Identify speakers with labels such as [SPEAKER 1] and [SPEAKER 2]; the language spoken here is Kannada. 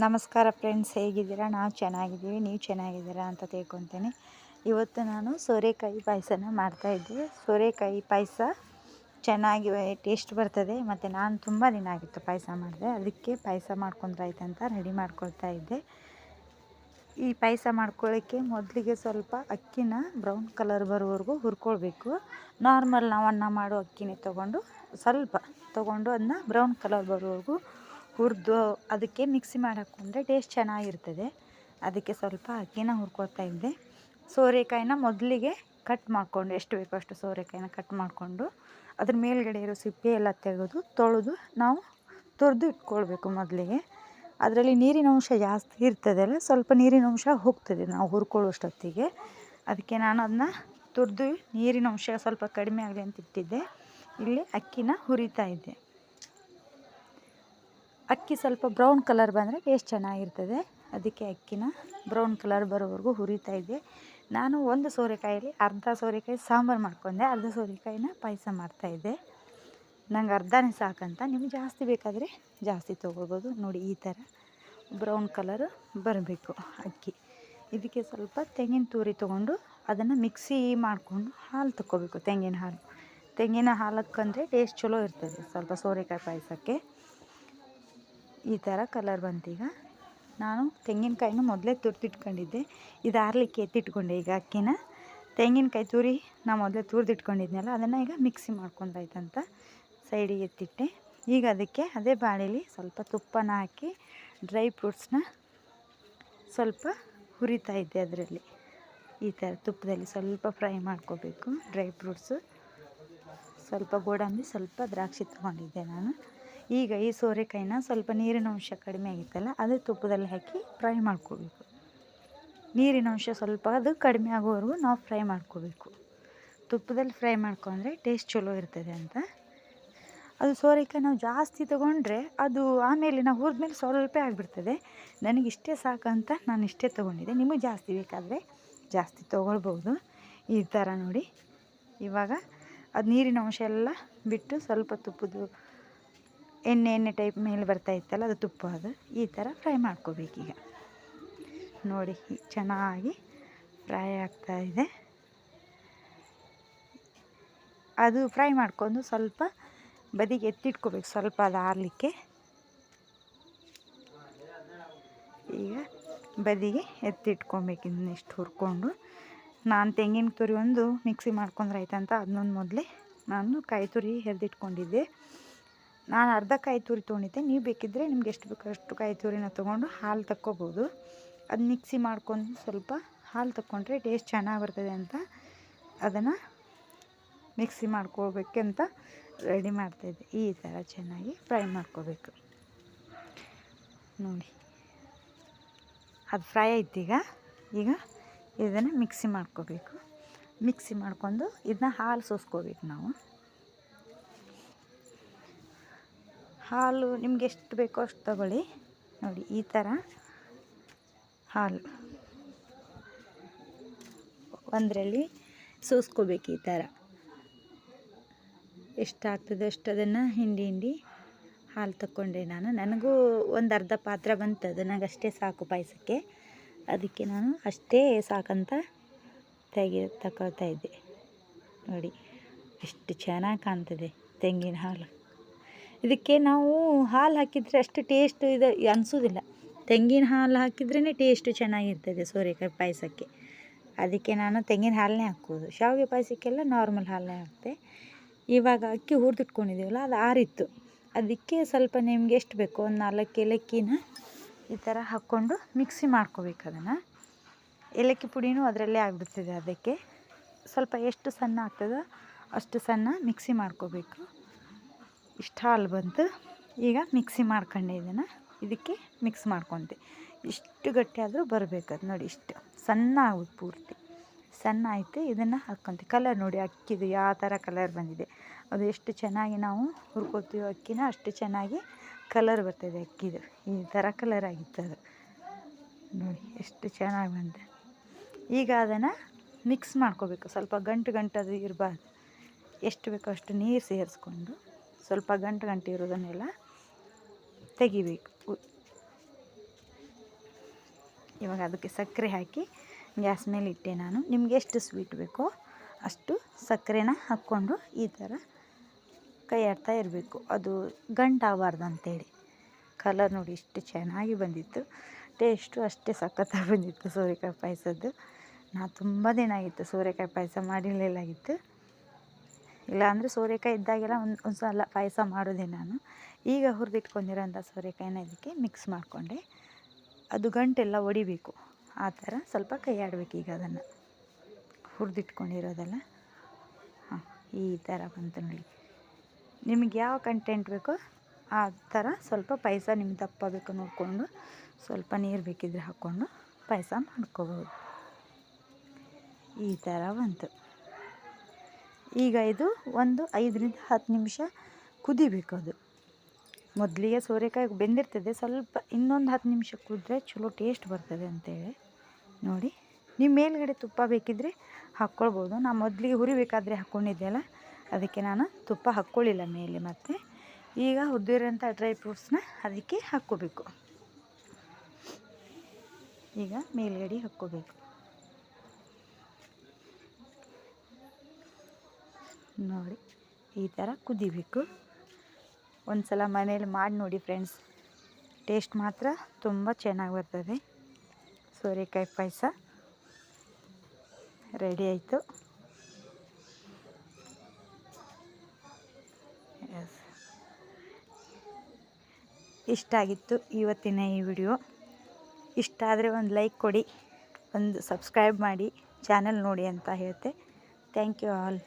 [SPEAKER 1] ನಮಸ್ಕಾರ ಫ್ರೆಂಡ್ಸ್, ಹೇಗಿದ್ದೀರಾ? ನಾವು ಚೆನ್ನಾಗಿದ್ದೀವಿ, ನೀವು ಚೆನ್ನಾಗಿದ್ದೀರಾ ಅಂತ ತಿಳ್ಕೊತೀನಿ. ಇವತ್ತು ನಾನು ಸೋರೆಕಾಯಿ ಪಾಯಸನ ಮಾಡ್ತಾಯಿದ್ದೆ. ಸೋರೆಕಾಯಿ ಪಾಯಸ ಚೆನ್ನಾಗಿ ಟೇಸ್ಟ್ ಬರ್ತದೆ. ಮತ್ತು ನಾನು ತುಂಬ ದಿನ ಆಗಿತ್ತು ಪಾಯಸ ಮಾಡಿದೆ, ಅದಕ್ಕೆ ಪಾಯಸ ಮಾಡ್ಕೊಂಡ್ರಾಯ್ತು ಅಂತ ರೆಡಿ ಮಾಡ್ಕೊಳ್ತಾ ಇದ್ದೆ. ಈ ಪಾಯಸ ಮಾಡ್ಕೊಳ್ಳೋಕ್ಕೆ ಮೊದಲಿಗೆ ಸ್ವಲ್ಪ ಅಕ್ಕಿನ ಬ್ರೌನ್ ಕಲರ್ ಬರೋವರೆಗೂ ಹುರ್ಕೊಳ್ಬೇಕು. ನಾರ್ಮಲ್ ನಾವು ಅನ್ನ ಮಾಡೋ ಅಕ್ಕಿನೇ ಸ್ವಲ್ಪ ತೊಗೊಂಡು ಅದನ್ನ ಬ್ರೌನ್ ಕಲರ್ ಬರೋವರೆಗೂ ಹುರಿದು ಅದಕ್ಕೆ ಮಿಕ್ಸಿ ಮಾಡಿ ಹಾಕ್ಕೊಂಡ್ರೆ ಟೇಸ್ಟ್ ಚೆನ್ನಾಗಿರ್ತದೆ. ಅದಕ್ಕೆ ಸ್ವಲ್ಪ ಅಕ್ಕಿನ ಹುರ್ಕೊಳ್ತಾ ಇದ್ದೆ. ಸೋರೆಕಾಯಿನ ಮೊದಲಿಗೆ ಕಟ್ ಮಾಡಿಕೊಂಡು, ಎಷ್ಟು ಬೇಕೋ ಅಷ್ಟು ಸೋರೆಕಾಯಿನ ಕಟ್ ಮಾಡಿಕೊಂಡು ಅದ್ರ ಮೇಲ್ಗಡೆ ಇರೋ ಸಿಪ್ಪೆ ಎಲ್ಲ ತೆಗೆದು ತೊಳೆದು ನಾವು ತುರಿದು ಇಟ್ಕೊಳ್ಬೇಕು ಮೊದಲಿಗೆ. ಅದರಲ್ಲಿ ನೀರಿನ ಅಂಶ ಜಾಸ್ತಿ ಇರ್ತದಲ್ಲ, ಸ್ವಲ್ಪ ನೀರಿನ ಅಂಶ ಹೋಗ್ತದೆ ನಾವು ಹುರ್ಕೊಳ್ಳೋಷ್ಟೊತ್ತಿಗೆ. ಅದಕ್ಕೆ ನಾನು ಅದನ್ನ ತುರಿದು ನೀರಿನ ಅಂಶ ಸ್ವಲ್ಪ ಕಡಿಮೆ ಆಗಲಿ ಅಂತ ಇಟ್ಟಿದ್ದೆ. ಇಲ್ಲಿ ಅಕ್ಕಿನ ಹುರಿತಾ ಇದ್ದೆ. ಅಕ್ಕಿ ಸ್ವಲ್ಪ ಬ್ರೌನ್ ಕಲರ್ ಬಂದರೆ ಟೇಸ್ಟ್ ಚೆನ್ನಾಗಿರ್ತದೆ. ಅದಕ್ಕೆ ಅಕ್ಕಿನ ಬ್ರೌನ್ ಕಲರ್ ಬರೋವರೆಗೂ ಹುರಿತಾ ಇದ್ದೆ. ನಾನು ಒಂದು ಸೋರೆಕಾಯಲ್ಲಿ ಅರ್ಧ ಸೋರೆಕಾಯಿ ಸಾಂಬಾರು ಮಾಡ್ಕೊಂಡೆ, ಅರ್ಧ ಸೋರೆಕಾಯಿನ ಪಾಯಸ ಮಾಡ್ತಾಯಿದ್ದೆ. ನಂಗೆ ಅರ್ಧನೇ ಸಾಕಂತ, ನಿಮ್ಗೆ ಜಾಸ್ತಿ ಬೇಕಾದರೆ ಜಾಸ್ತಿ ತೊಗೊಳ್ಬೋದು. ನೋಡಿ, ಈ ಥರ ಬ್ರೌನ್ ಕಲರ್ ಬರಬೇಕು ಅಕ್ಕಿ. ಇದಕ್ಕೆ ಸ್ವಲ್ಪ ತೆಂಗಿನ ತುರಿ ತೊಗೊಂಡು ಅದನ್ನು ಮಿಕ್ಸಿ ಮಾಡಿಕೊಂಡು ಹಾಲು ತಗೋಬೇಕು. ತೆಂಗಿನ ಹಾಲಕ್ಕಂದರೆ ಟೇಸ್ಟ್ ಚಲೋ ಇರ್ತದೆ ಸ್ವಲ್ಪ ಸೋರೆಕಾಯಿ ಪಾಯಸಕ್ಕೆ. ಈ ಥರ ಕಲರ್ ಬಂತೀಗ. ನಾನು ತೆಂಗಿನಕಾಯಿನ ಮೊದಲೇ ತುರಿದಿಟ್ಕೊಂಡಿದ್ದೆ. ಇದು ಆರಲಿಕ್ಕೆ ಎತ್ತಿಟ್ಕೊಂಡೆ. ಈಗ ಅಕ್ಕಿನ ತೆಂಗಿನಕಾಯಿ ತುರಿ ನಾನು ಮೊದಲೇ ತುರಿದಿಟ್ಕೊಂಡಿದ್ನಲ್ಲ, ಅದನ್ನು ಈಗ ಮಿಕ್ಸಿ ಮಾಡ್ಕೊಂಡಾಯ್ತಂತ ಸೈಡಿಗೆ ಎತ್ತಿಟ್ಟೆ. ಈಗ ಅದಕ್ಕೆ ಅದೇ ಬಾಣಲಿ ಸ್ವಲ್ಪ ತುಪ್ಪನ ಹಾಕಿ ಡ್ರೈ ಫ್ರೂಟ್ಸ್ನ ಸ್ವಲ್ಪ ಹುರಿತಾ ಇದ್ದೆ. ಅದರಲ್ಲಿ ಈ ಥರ ತುಪ್ಪದಲ್ಲಿ ಸ್ವಲ್ಪ ಫ್ರೈ ಮಾಡ್ಕೋಬೇಕು ಡ್ರೈ ಫ್ರೂಟ್ಸು. ಸ್ವಲ್ಪ ಗೋಡಂಬಿ, ಸ್ವಲ್ಪ ದ್ರಾಕ್ಷಿ ತೊಗೊಂಡಿದ್ದೆ ನಾನು. ಈಗ ಈ ಸೋರೆಕಾಯಿನ ಸ್ವಲ್ಪ ನೀರಿನ ಅಂಶ ಕಡಿಮೆ ಆಗಿತ್ತಲ್ಲ, ಅದೇ ತುಪ್ಪದಲ್ಲಿ ಹಾಕಿ ಫ್ರೈ ಮಾಡ್ಕೋಬೇಕು. ನೀರಿನ ಅಂಶ ಸ್ವಲ್ಪ ಅದು ಕಡಿಮೆ ಆಗೋವರೆಗೂ ನಾವು ಫ್ರೈ ಮಾಡ್ಕೋಬೇಕು. ತುಪ್ಪದಲ್ಲಿ ಫ್ರೈ ಮಾಡ್ಕೊಂಡ್ರೆ ಟೇಸ್ಟ್ ಚಲೋ ಇರ್ತದೆ ಅಂತ. ಅದು ಸೋರೆಕಾಯಿ ನಾವು ಜಾಸ್ತಿ ತೊಗೊಂಡ್ರೆ ಅದು ಆಮೇಲೆ ನಾವು ಹುರಿದ್ಮೇಲೆ ಸ್ವಲ್ಪ ಆಗಿಬಿಡ್ತದೆ. ನನಗಿಷ್ಟೇ ಸಾಕಂತ ನಾನು ಇಷ್ಟೇ ತೊಗೊಂಡಿದ್ದೆ. ನಿಮಗೆ ಜಾಸ್ತಿ ಬೇಕಾದರೆ ಜಾಸ್ತಿ ತೊಗೊಳ್ಬೋದು. ಈ ಥರ ನೋಡಿ, ಇವಾಗ ಅದು ನೀರಿನ ಅಂಶ ಎಲ್ಲ ಬಿಟ್ಟು ಸ್ವಲ್ಪ ತುಪ್ಪದ್ದು ಎಣ್ಣೆ ಟೈಪ್ ಮೇಲೆ ಬರ್ತಾ ಇತ್ತಲ್ಲ, ಅದು ತುಪ್ಪ. ಅದು ಈ ಥರ ಫ್ರೈ ಮಾಡ್ಕೋಬೇಕೀಗ. ನೋಡಿ, ಚೆನ್ನಾಗಿ ಫ್ರೈ ಆಗ್ತಾಯಿದೆ. ಅದು ಫ್ರೈ ಮಾಡ್ಕೊಂಡು ಸ್ವಲ್ಪ ಬದಿಗೆ ಎತ್ತಿಟ್ಕೋಬೇಕು, ಸ್ವಲ್ಪ ಅದು ಆರಲಿಕ್ಕೆ. ಈಗ ಬದಿಗೆ ಎತ್ತಿಟ್ಕೊಬೇಕು. ಇನ್ನಿಷ್ಟು ಹುರ್ಕೊಂಡು ನಾನು ತೆಂಗಿನ ತುರಿ ಒಂದು ಮಿಕ್ಸಿ ಮಾಡ್ಕೊಂಡ್ರೆ ಆಯ್ತಂತ ಅದನ್ನೊಂದು ಮೊದಲೇ ನಾನು ಕಾಯಿ ತುರಿ ಹೆರೆದಿಟ್ಕೊಂಡಿದ್ದೆ. ನಾನು ಅರ್ಧ ಕಾಯಿ ತುರಿ ತೊಗೊಂಡಿದ್ದೆ. ನೀವು ಬೇಕಿದ್ದರೆ ನಿಮ್ಗೆ ಎಷ್ಟು ಬೇಕೋ ಅಷ್ಟು ಕಾಯಿ ತುರಿನ ತೊಗೊಂಡು ಹಾಲು ತಕ್ಕೋಬೋದು. ಅದು ಮಿಕ್ಸಿ ಮಾಡ್ಕೊಂಡು ಸ್ವಲ್ಪ ಹಾಲು ತಕ್ಕೊಂಡ್ರೆ ಟೇಸ್ಟ್ ಚೆನ್ನಾಗಿ ಬರ್ತದೆ ಅಂತ ಅದನ್ನು ಮಿಕ್ಸಿ ಮಾಡ್ಕೋಬೇಕಂತ ರೆಡಿ ಮಾಡ್ತಾಯಿದ್ದೆ. ಈ ಥರ ಚೆನ್ನಾಗಿ ಫ್ರೈ ಮಾಡ್ಕೋಬೇಕು. ನೋಡಿ, ಅದು ಫ್ರೈ ಆಯ್ತು. ಈಗ ಇದನ್ನು ಮಿಕ್ಸಿ ಮಾಡ್ಕೋಬೇಕು. ಮಿಕ್ಸಿ ಮಾಡ್ಕೊಂಡು ಇದನ್ನ ಹಾಲು ಸೋಸ್ಕೋಬೇಕು ನಾವು. ಹಾಲು ನಿಮ್ಗೆ ಎಷ್ಟು ಬೇಕೋ ಅಷ್ಟು ತಗೊಳ್ಳಿ. ನೋಡಿ, ಈ ಥರ ಹಾಲು ಒಂದರಲ್ಲಿ ಸೋಸ್ಕೋಬೇಕು. ಈ ಥರ ಎಷ್ಟಾಗ್ತದೆ ಅಷ್ಟು ಅದನ್ನು ಹಿಂಡಿ ಹಾಲು ತಗೊಂಡೆ ನಾನು. ನನಗೂ ಒಂದು ಅರ್ಧ ಪಾತ್ರ ಬಂತದು, ನನಗಷ್ಟೇ ಸಾಕು ಪಾಯಸಕ್ಕೆ. ಅದಕ್ಕೆ ನಾನು ಅಷ್ಟೇ ಸಾಕಂತ ತಗೊಳ್ತಾ ಇದ್ದೆ. ನೋಡಿ, ಎಷ್ಟು ಚೆನ್ನಾಗಿ ಕಾಣ್ತದೆ ತೆಂಗಿನ ಹಾಲು. ಇದಕ್ಕೆ ನಾವು ಹಾಲು ಹಾಕಿದರೆ ಅಷ್ಟು ಟೇಸ್ಟ್ ಇದು ಅನಿಸೋದಿಲ್ಲ. ತೆಂಗಿನ ಹಾಲು ಹಾಕಿದ್ರೇ ಟೇಸ್ಟು ಚೆನ್ನಾಗಿರ್ತದೆ ಸೋರೆಕಾಯಿ ಪಾಯಸಕ್ಕೆ. ಅದಕ್ಕೆ ನಾನು ತೆಂಗಿನ ಹಾಲನ್ನೇ ಹಾಕೋದು. ಶಾವಿಗೆ ಪಾಯಸಕ್ಕೆಲ್ಲ ನಾರ್ಮಲ್ ಹಾಲನ್ನೇ ಹಾಕ್ತೆ. ಇವಾಗ ಅಕ್ಕಿ ಹುರಿದಿಟ್ಕೊಂಡಿದ್ದೀವಲ್ಲ, ಅದು ಆರಿತ್ತು. ಅದಕ್ಕೆ ಸ್ವಲ್ಪ ನಿಮ್ಗೆ ಎಷ್ಟು ಬೇಕೋ ಒಂದು 4 ಏಲಕ್ಕಿನ ಈ ಥರ ಹಾಕ್ಕೊಂಡು ಮಿಕ್ಸಿ ಮಾಡ್ಕೋಬೇಕು. ಅದನ್ನು ಏಲಕ್ಕಿ ಪುಡಿನೂ ಅದರಲ್ಲೇ ಆಗಿಬಿಡ್ತದೆ. ಅದಕ್ಕೆ ಸ್ವಲ್ಪ ಎಷ್ಟು ಸಣ್ಣ ಆಗ್ತದೋ ಅಷ್ಟು ಸಣ್ಣ ಮಿಕ್ಸಿ ಮಾಡ್ಕೋಬೇಕು. ಇಷ್ಟು ಹಾಲು ಬಂತು. ಈಗ ಮಿಕ್ಸಿ ಮಾಡ್ಕೊಂಡೆ ಇದನ್ನು ಇದಕ್ಕೆ ಮಿಕ್ಸ್ ಮಾಡ್ಕೊತೆ. ಇಷ್ಟು ಗಟ್ಟಿ ಆದರೂ ಬರಬೇಕು. ಅದು ನೋಡಿ, ಇಷ್ಟು ಸಣ್ಣ ಆಗುತ್ತೆ, ಪೂರ್ತಿ ಸಣ್ಣ ಆಯಿತು. ಇದನ್ನು ಹಾಕ್ಕೊಂತೆ. ಕಲರ್ ನೋಡಿ ಅಕ್ಕಿದು ಯಾವ ಥರ ಕಲರ್ ಬಂದಿದೆ. ಅದು ಎಷ್ಟು ಚೆನ್ನಾಗಿ ನಾವು ಹುರ್ಕೋತೀವೋ ಅಕ್ಕಿನ ಅಷ್ಟು ಚೆನ್ನಾಗಿ ಕಲರ್ ಬರ್ತದೆ ಅಕ್ಕಿದು. ಈ ಥರ ಕಲರ್ ಆಗಿತ್ತು ಅದು. ನೋಡಿ, ಎಷ್ಟು ಚೆನ್ನಾಗಿ ಬಂದಿದೆ. ಈಗ ಅದನ್ನು ಮಿಕ್ಸ್ ಮಾಡ್ಕೋಬೇಕು. ಸ್ವಲ್ಪ ಗಂಟು ಅದು ಇರಬಾರ್ದು. ಎಷ್ಟು ಬೇಕೋ ಅಷ್ಟು ನೀರು ಸೇರಿಸ್ಕೊಂಡು ಸ್ವಲ್ಪ ಗಂಟು ಇರೋದನ್ನೆಲ್ಲ ತೆಗಿಬೇಕು. ಇವಾಗ ಅದಕ್ಕೆ ಸಕ್ಕರೆ ಹಾಕಿ ಗ್ಯಾಸ್ ಮೇಲೆ ಇಟ್ಟೆ ನಾನು. ನಿಮ್ಗೆ ಎಷ್ಟು ಸ್ವೀಟ್ ಬೇಕೋ ಅಷ್ಟು ಸಕ್ಕರೆನ ಹಾಕ್ಕೊಂಡು ಈ ಥರ ಕೈ ಆಡ್ತಾ ಇರಬೇಕು, ಅದು ಗಂಟಾಗಬಾರ್ದು ಅಂತೇಳಿ. ಕಲರ್ ನೋಡಿ ಎಷ್ಟು ಚೆನ್ನಾಗಿ ಬಂದಿತ್ತು, ಟೇಸ್ಟು ಅಷ್ಟೇ ಸಖತ್ತಾಗಿ ಬಂದಿತ್ತು ಸೋರೆಕಾಯಿ ಪಾಯಸದ್ದು. ನಾನು ತುಂಬ ದಿನ ಆಗಿತ್ತು ಸೋರೆಕಾಯಿ ಪಾಯಸ ಮಾಡಿರಲಿಲ್ಲಾಗಿತ್ತು. ಇಲ್ಲಾಂದರೆ ಸೋರೆಕಾಯಿ ಇದ್ದಾಗೆಲ್ಲ ಒಂದು ಸಲ ಪಾಯಸ ಮಾಡೋದೆ ನಾನು. ಈಗ ಹುರಿದಿಟ್ಕೊಂಡಿರೋಂಥ ಸೋರೆಕಾಯಿನ ಇದಕ್ಕೆ ಮಿಕ್ಸ್ ಮಾಡಿಕೊಂಡೆ. ಅದು ಗಂಟೆಲ್ಲ ಒಡಿಬೇಕು, ಆ ಥರ ಸ್ವಲ್ಪ ಕೈ ಆಡಬೇಕು. ಈಗ ಅದನ್ನು ಹುರಿದಿಟ್ಕೊಂಡಿರೋದೆಲ್ಲ ಹಾಂ ಈ ಥರ ಬಂತು ನೋಡಿ. ನಿಮಗೆ ಯಾವ ಕಂಟೆಂಟ್ ಬೇಕೋ ಆ ಥರ ಸ್ವಲ್ಪ ಪಾಯಸ ನಿಮ್ಗೆ ದಪ್ಪ ಬೇಕು ನೋಡಿಕೊಂಡು ಸ್ವಲ್ಪ ನೀರು ಬೇಕಿದ್ರೆ ಹಾಕ್ಕೊಂಡು ಪಾಯಸ ಮಾಡ್ಕೋಬೋದು. ಈ ಥರ ಬಂತು. ಈಗ ಇದು ಒಂದು 5-10 ನಿಮಿಷ ಕುದಿಬೇಕು. ಅದು ಮೊದಲಿಗೆ ಸೋರೆಕಾಯಿ ಬೆಂದಿರ್ತದೆ, ಸ್ವಲ್ಪ ಇನ್ನೊಂದು 10 ನಿಮಿಷ ಕುದ್ರೆ ಚಲೋ ಟೇಸ್ಟ್ ಬರ್ತದೆ ಅಂತೇಳಿ ನೋಡಿ. ನೀವು ಮೇಲ್ಗಡೆ ತುಪ್ಪ ಬೇಕಿದ್ದರೆ ಹಾಕ್ಕೊಳ್ಬೋದು. ನಾನು ಮೊದಲಿಗೆ ಹುರಿಬೇಕಾದ್ರೆ ಹಾಕ್ಕೊಂಡಿದ್ದೆಲ್ಲ, ಅದಕ್ಕೆ ನಾನು ತುಪ್ಪ ಹಾಕ್ಕೊಳ್ಳಿಲ್ಲ ಮೇಲೆ. ಮತ್ತು ಈಗ ಹುರಿದಿರೋಂಥ ಡ್ರೈ ಫ್ರೂಟ್ಸ್ನ ಅದಕ್ಕೆ ಹಾಕ್ಕೋಬೇಕು. ಈಗ ಮೇಲ್ಗಡೆ ಹಾಕ್ಕೋಬೇಕು ನೋಡಿ. ಈ ಥರ ಕುದಿಬೇಕು. ಒಂದು ಸಲ ಮನೇಲಿ ಮಾಡಿ ನೋಡಿ ಫ್ರೆಂಡ್ಸ್, ಟೇಸ್ಟ್ ಮಾತ್ರ ತುಂಬ ಚೆನ್ನಾಗಿ ಬರ್ತದೆ. ಸೋರೆಕಾಯಿ ಪಾಯಸ ರೆಡಿ ಆಯಿತು. ಇಷ್ಟ ಆಗಿತ್ತು ಇವತ್ತಿನ ಈ ವಿಡಿಯೋ. ಇಷ್ಟ ಆದರೆ ಒಂದು ಲೈಕ್ ಕೊಡಿ, ಒಂದು ಸಬ್ಸ್ಕ್ರೈಬ್ ಮಾಡಿ, ಚಾನಲ್ ನೋಡಿ ಅಂತ ಹೇಳ್ತೆ. Thank you all.